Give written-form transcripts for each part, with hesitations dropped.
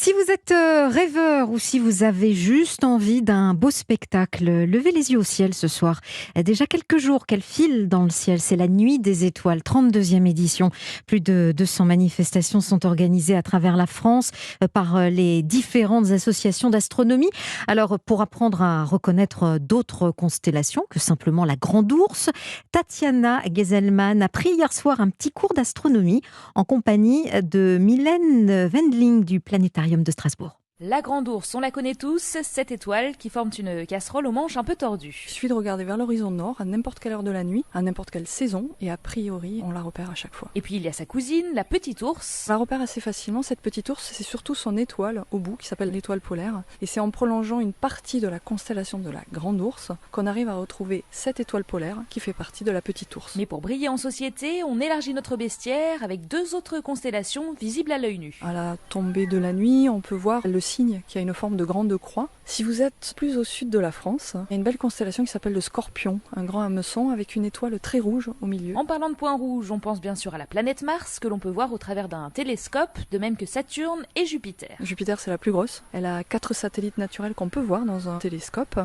Si vous êtes rêveur ou si vous avez juste envie d'un beau spectacle, levez les yeux au ciel ce soir. Déjà quelques jours qu'elle file dans le ciel, c'est la Nuit des étoiles, 32e édition. Plus de 200 manifestations sont organisées à travers la France par les différentes associations d'astronomie. Alors pour apprendre à reconnaître d'autres constellations que simplement la Grande Ourse, Tatiana Geselman a pris hier soir un petit cours d'astronomie en compagnie de Mylène Wendling du Planétarium de Strasbourg. La Grande Ourse, on la connaît tous, 7 étoiles qui forment une casserole aux manches un peu tordues. Il suffit de regarder vers l'horizon nord à n'importe quelle heure de la nuit, à n'importe quelle saison, et a priori, on la repère à chaque fois. Et puis il y a sa cousine, la Petite Ourse. On la repère assez facilement, cette Petite Ourse, c'est surtout son étoile au bout, qui s'appelle l'étoile polaire, et c'est en prolongeant une partie de la constellation de la Grande Ourse qu'on arrive à retrouver cette étoile polaire qui fait partie de la Petite Ourse. Mais pour briller en société, on élargit notre bestiaire avec 2 autres constellations visibles à l'œil nu. À la tombée de la nuit, on peut voir le Cygne qui a une forme de grande croix. Si vous êtes plus au sud de la France, il y a une belle constellation qui s'appelle le Scorpion, un grand hameçon avec une étoile très rouge au milieu. En parlant de points rouges, on pense bien sûr à la planète Mars, que l'on peut voir au travers d'un télescope, de même que Saturne et Jupiter. Jupiter, c'est la plus grosse. Elle a 4 satellites naturels qu'on peut voir dans un télescope.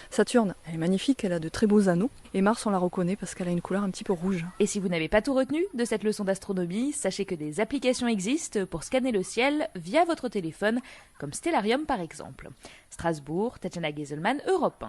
Saturne, elle est magnifique, elle a de très beaux anneaux. Et Mars, on la reconnaît parce qu'elle a une couleur un petit peu rouge. Et si vous n'avez pas tout retenu de cette leçon d'astronomie, sachez que des applications existent pour scanner le ciel via votre téléphone, comme Stellarium par exemple. Strasbourg, Tatiana Geselman, Europe 1.